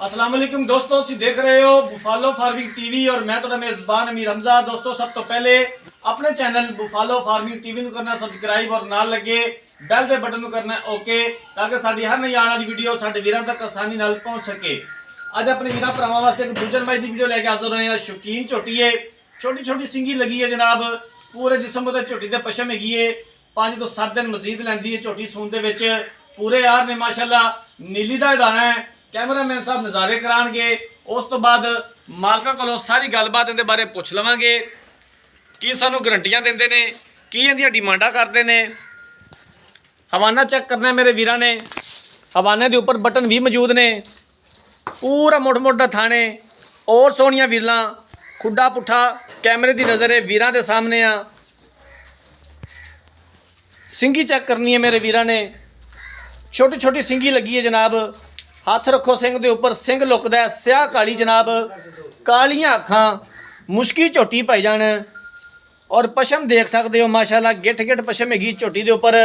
अस्सलाम वालेकुम दोस्तों, तुम देख रहे हो बुफालो फार्मिंग टीवी और मैं ਤੁਹਾਡਾ ਮੇਜ਼ਬਾਨ ਅਮੀਰ ਹਮਜ਼ਾ। दोस्तों सब तो पहले अपने चैनल बुफालो फार्मिंग टीवी ਨੂੰ ਕਰਨਾ ਸਬਸਕ੍ਰਾਈਬ और ਨਾਲ ਲੱਗੇ ਬੈਲ ਦੇ ਬਟਨ ਨੂੰ ਕਰਨਾ ਓਕੇ ਤਾਂ ਕਿ ਸਾਡੀ ਹਰ ਨਈ ਆਉਣ ਵਾਲੀ ਵੀਡੀਓ ਸਾਡੇ ਵੀਰਾਂ ਤੱਕ ਆਸਾਨੀ ਨਾਲ ਪਹੁੰਚ ਸਕੇ। ਅੱਜ ਆਪਣੇ ਵੀਰਾਂ ਭਰਾਵਾਂ ਵਾਸਤੇ ਇੱਕ ਦੂਜਨ ਬਾਈ ਦੀ ਵੀਡੀਓ ਲੈ ਕੇ ਹਾਜ਼ਰ ਹੋਏ ਹਾਂ। ਸ਼ੌਕੀਨ ਝੋਟੀ ਹੈ, ਛੋਟੀ ਛੋਟੀ ਸਿੰਗੀ ਲੱਗੀ ਹੈ ਜਨਾਬ, ਪੂਰੇ ਜਿਸਮ ਉਤੇ ਝੋਟੀ ਦੇ ਪਸ਼ਮ ਹੈਗੀ ਹੈ। 5 ਤੋਂ 7 ਦਿਨ ਮਜ਼ੀਦ ਲੈਂਦੀ ਹੈ ਝੋਟੀ ਸੂਣ ਦੇ ਵਿੱਚ। ਪੂਰੇ ਯਾਰ ਨੇ ਮਾਸ਼ਾਅੱਲਾ ਨੀਲੀ ਦਾ ਦਾਣਾ ਹੈ। कैमरामैन साहब नज़ारे कराएंगे, उस तो बाद मालका को सारी गलबात इनके बारे पुछ लवांगे कि सानू गारंटियां देंदे ने, की इहदियां डिमांडां करते हैं। हवाना चेक करना मेरे वीरां ने, हवाने के उपर बटन भी मौजूद ने। पूरा मुठ मुठ का थाने और सोहनियां वीलां, खुडा पुठा कैमरे की नज़र है वीरां के सामने आ। सिंगी चेक करनी है मेरे वीरां ने, छोटी छोटी सिंगी लगी है जनाब। हथ रखो सिंह के उपर, सिंह लुकदा है, स्याह काली जनाब, कालियां अखां, मुश्की झोटी पाई जान। और पशम देख सकते हो माशाल्लाह गिठ गिठ पशम हैगी झोटी के उपर।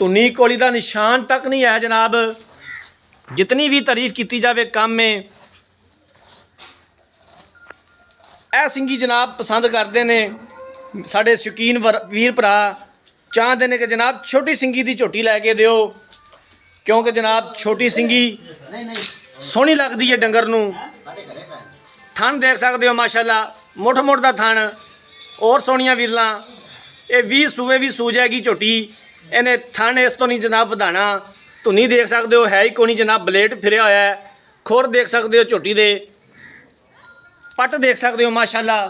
धुनी कोली का निशान तक नहीं है जनाब। जितनी भी तारीफ की जाए कम में। यह सिंगी जनाब पसंद करते हैं साढ़े शौकीन वीर भरा। चाहते हैं कि जनाब छोटी सिंगी की झोटी लैके दिओ, क्योंकि जनाब छोटी सिंगी सोहनी लगती है डंगर नूं। थन देख सकते हो माशाल्लाह मुठ मुठ का थन और सोहनियां वीरलां। ये 20 सूए भी सू जाएगी झोटी। इन्हें थन इस तो नहीं जनाब वधाना। धुनी देख सकते हो है ही कोई नहीं जनाब, ब्लेड फिरिया होया है। खुर देख सकते हो झोटी दे, पट देख सकते हो माशाल्लाह।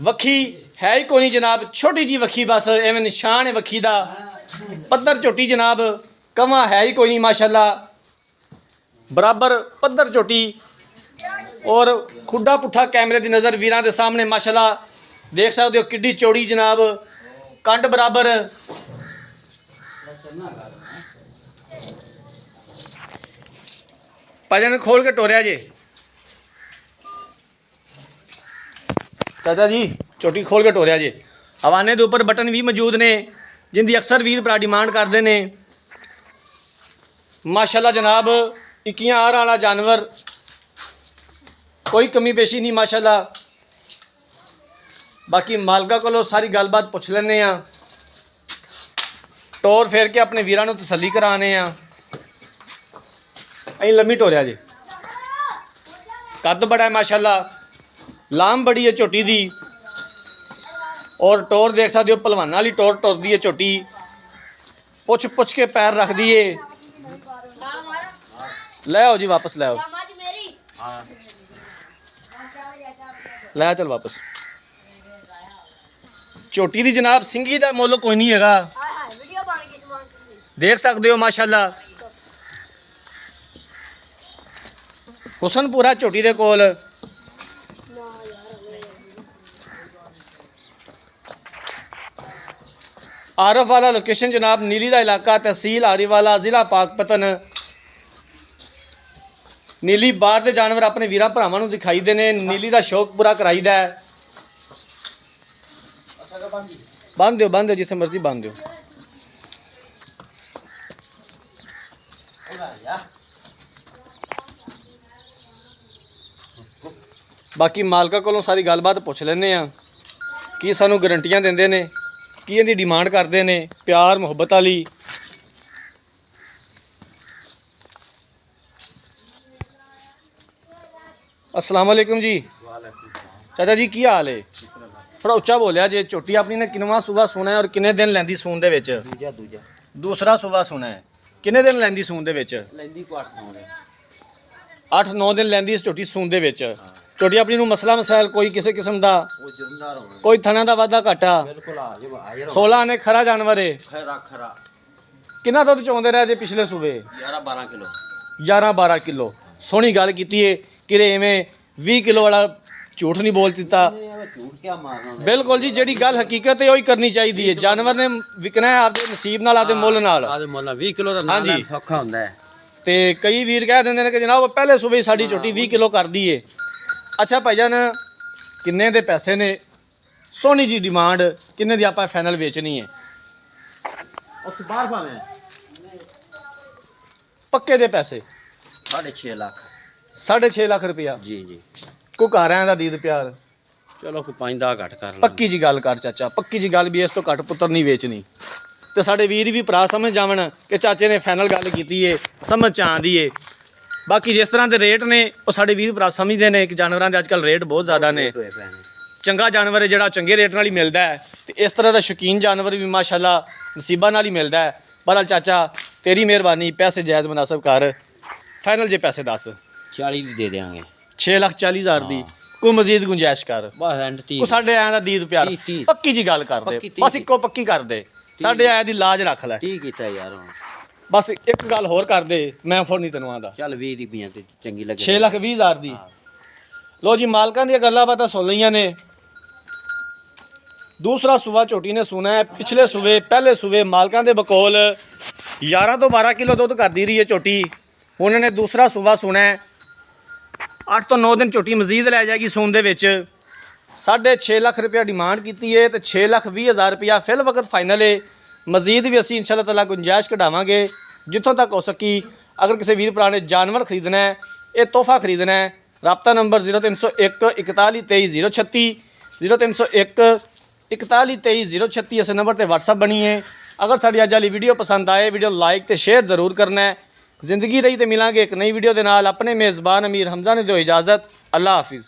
वखी है ही कोई नहीं जनाब, छोटी जी वखी बस एवं निशान है वखी का। पत्थर झोटी जनाब, कवा है ही कोई नहीं माशाल्लाह, बराबर पत्थर झोटी। और खुडा पुठा कैमरे की नज़र वीरां दे सामने माशाल्लाह देख सकते हो किड्डी चौड़ी जनाब, कंड बराबर। भजन खोल के टोरिया जे चाचा जी, चोटी खोल के टोरिया जे। हवाने के उपर बटन भी मौजूद ने जिंदी अक्सर वीर भरा डिमांड करते हैं माशाल्लाह जनाब। 21 आर वाला जानवर, कोई कमी पेशी नहीं माशाल्लाह। बाकी मालका को सारी गलबात पुछ लेने आ, टोर फेर के अपने वीरां नूं तसल्ली कराने आ। अं लम्मी टोरिया जी, कद बड़ा है माशाल्लाह, लाम बड़ी है झोटी दी। और टोर देख सकते हो पलवाना वाली टोर टुरदी है झोटी। पुछ पुछ के पैर रख दिए। ले आओ जी वापस, ले आओ, ले चल वापस। झोटी दी जनाब सिंगी दा मुल कोई नहीं हैगा, देख सकते हो माशाल्लाह। हुसन पूरा झोटी दे कोल। आरफ वाला लोकेशन जनाब, नीली का इलाका, तहसील आरीवाला, जिला पाकपतन। नीली बाहर के जानवर अपने वीर भरावां नूं दिखाई देने, नीली का शौक पूरा कराईदा है। बंद दो जिथे मर्जी बंद दो। बाकी मालका कोलों सारी गलबात पुछ लैने आ कि सानू गारंटियां देंदे ने, की इहदी डिमांड करते हैं, प्यार मुहब्बत वाली। अस्सलाम वालेकुम जी। चाचा जी की हाल है? थोड़ा उच्चा बोलिया जे। झोटी अपनी ने किनवा सूबा सुना है और किन्ने दिन लैंदी सून दे विच? दूसरा सूबा सुना है। किन्ने दिन लैंदी सून दे विच? 8-9 दिन लैंदी इस झोटी सून दे विच। झोटी अपनी नूं मसला मसाइल कोई किसी किस्म का, कोई थना का वाधा घाटा? 16 ने खरा जानवर है। कितना दुध चौंदे रहे जे पिछले सूबे? 11-12 किलो। सोहनी गल कीती है कि इवें 20 किलो वाला झूठ नहीं बोल दिता। बिल्कुल जी, जिहड़ी गल हकीकत है वही करनी चाहिए है। जानवर ने विकना है आपके नसीब नाल, आपके मुल नाल। 20 किलो दा नाल सौखा हुंदा है। ते कई वीर कह देंदे ने कि जनाब पहले सूबे साडी झोटी 20 किलो कर दी है। अच्छा भाईजान, किन्ने दे पैसे ने? सोहनी जी डिमांड किन्ने दी आपां फाइनल बेचनी है? ਪੱਕੇ ਦੇ ਪੈਸੇ 6.5 ਲੱਖ 6.5 ਲੱਖ ਰੁਪਇਆ ਜੀ ਜੀ। ਕੋ ਘਰ ਆਇਆ ਦਾ ਦੀਦ ਪਿਆਰ। ਚਲੋ ਕੋਈ 5-10 ਘੱਟ ਕਰ ਲਾਂ। ਪੱਕੀ ਜੀ ਗੱਲ ਕਰ ਚਾਚਾ, ਪੱਕੀ ਜੀ ਗੱਲ ਵੀ ਇਸ ਤੋਂ ਘੱਟ ਪੁੱਤਰ ਨਹੀਂ ਵੇਚਣੀ। ਤੇ ਸਾਡੇ ਵੀਰ ਵੀ ਭਰਾ ਸਮਝ ਜਾਵਣ ਕਿ ਚਾਚੇ ਨੇ ਫਾਈਨਲ ਗੱਲ ਕੀਤੀ ਏ, ਸਮਝ ਚ ਆਉਂਦੀ ਏ। ਬਾਕੀ ਜਿਸ ਤਰ੍ਹਾਂ ਦੇ ਰੇਟ ਨੇ ਉਹ ਸਾਡੇ ਵੀਰ ਭਰਾ ਸਮਝਦੇ ਨੇ ਕਿ ਜਾਨਵਰਾਂ ਦੇ ਅੱਜ ਕੱਲ੍ਹ ਰੇਟ ਬਹੁਤ ਜ਼ਿਆਦਾ ਨੇ। ਹੋਏ ਪਏ ਨੇ। ਚੰਗਾ ਜਾਨਵਰ ਹੈ ਜਿਹੜਾ ਚੰਗੇ ਰੇਟ ਨਾਲ ਹੀ ਮਿਲਦਾ ਹੈ, ਤੇ ਇਸ ਤਰ੍ਹਾਂ ਦਾ ਸ਼ੌਕੀਨ ਜਾਨਵਰ ਵੀ ਮਾਸ਼ਾਅੱਲਾ ਨਸੀਬਾਂ ਨਾਲ ਹੀ ਮਿਲਦਾ ਹੈ। ਬਹਰਹਾਲ ਚਾਚਾ ਤੇਰੀ ਮਿਹਰਬਾਨੀ, ਪੈਸੇ ਜਾਇਜ਼ ਮੁਨਾਸਬ ਕਰ। ਫਾਈਨਲ ਜੇ ਪੈਸੇ ਦੱਸ। 40 ਦੀ ਦੇ ਦੇਵਾਂਗੇ। 6,40,000 ਦੀ ਕੋਈ ਮਜ਼ੀਦ ਗੁੰਜਾਇਸ਼ ਕਰ। ਬਸ ਐਂਡ 30 ਉਹ ਸਾਡੇ ਆਇਆ ਦਾ ਦੀਦ ਪਿਆਰ 30 ਪੱਕੀ ਜੀ ਗੱਲ ਕਰ ਦੇ, ਪੱਕੀ 30 ਬਸ ਇੱਕੋ ਪੱਕੀ ਕਰ ਦੇ। ਸਾਡੇ ਆਇਆ ਦੀ ਲਾਜ ਰੱਖ ਲੈ। 30 ਕੀਤਾ ਯਾਰ ਹੁਣ। ਬਸ ਇੱਕ ਗੱਲ ਹੋਰ ਕਰ ਦੇ, ਮੈਂ ਫੋਨ ਨਹੀਂ ਤੈਨੂੰ ਆਂਦਾ। ਚੱਲ 20 ਦੀ ਪਈਆਂ ਤੇ ਚੰਗੀ ਲੱਗੇ। 6,20,000 ਦੀ। ਲੋ ਜੀ ਮਾਲਕਾਂ ਦੀਆਂ ਗੱਲਾਂ ਬਾਤਾਂ ਸੁਣ ਲਈਆਂ ਨੇ। ਦੂਸਰਾ ਸੂਆ ਝੋਟੀ ਨੇ ਸੁਣਾ ਹੈ। ਪਿਛਲੇ ਸੂਵੇ ਪਹਿਲੇ ਸੂਵੇ ਮਾਲਕਾਂ ਦੇ ਬਕੌਲ 11 ਤੋਂ 12 ਕਿਲੋ ਦੁੱਧ ਕਰਦੀ ਰਹੀ ਹੈ ਝੋਟੀ। ਉਹਨਾਂ ਨੇ ਦੂਸਰਾ ਸੂਆ ਸੁਣਾ ਹੈ। 8 ਤੋਂ 9 ਦਿਨ ਝੋਟੀ ਮਜ਼ੀਦ ਲੈ ਜਾਏਗੀ ਸੂਣ ਦੇ ਵਿੱਚ। 6.5 ਲੱਖ ਰੁਪਇਆ ਡਿਮਾਂਡ ਕੀਤੀ ਹੈ ਤੇ 6,20,000 ਰੁਪਇਆ ਫਿਲ ਵਕਤ ਫਾਈਨਲ ਹੈ। ਮਜ਼ੀਦ ਵੀ ਅਸੀਂ ਇਨਸ਼ਾਅੱਲਾ ਤਾਲਾ ਗੁੰਜਾਇਸ਼ ਕਢਾਵਾਂਗੇ ਜਿੱਥੋਂ ਤੱਕ ਹੋ ਸਕੀ। ਅਗਰ ਕਿਸੇ ਵੀਰ ਭਰਾ ਨੇ ਜਾਨਵਰ ਖਰੀਦਣਾ ਹੈ, ਇਹ ਤੋਹਫਾ ਖਰੀਦਣਾ ਹੈ, ਰਾਬਤਾ ਨੰਬਰ 0301 41 23 036 0301 41 23 036 ਇਸ ਨੰਬਰ ਤੇ WhatsApp ਬਣੀ ਹੈ। ਅਗਰ ਸਾਡੀ ਅੱਜ ਵਾਲੀ ਵੀਡੀਓ ਪਸੰਦ ਆਏ, ਵੀਡੀਓ ਲਾਈਕ ਤੇ ਸ਼ੇਅਰ ਜ਼ਰੂਰ ਕਰਨਾ ਹੈ। ਜ਼ਿੰਦਗੀ ਰਹੀ ਤੇ ਮਿਲਾਂਗੇ ਇੱਕ ਨਈ ਵੀਡੀਓ ਦੇ ਨਾਲ। ਆਪਣੇ ਮੇਜ਼ਬਾਨ ਅਮੀਰ ਹਮਜ਼ਾ ਨੇ ਦਿਓ ਇਜਾਜ਼ਤ। ਅੱਲਾ ਹਾਫਿਜ਼।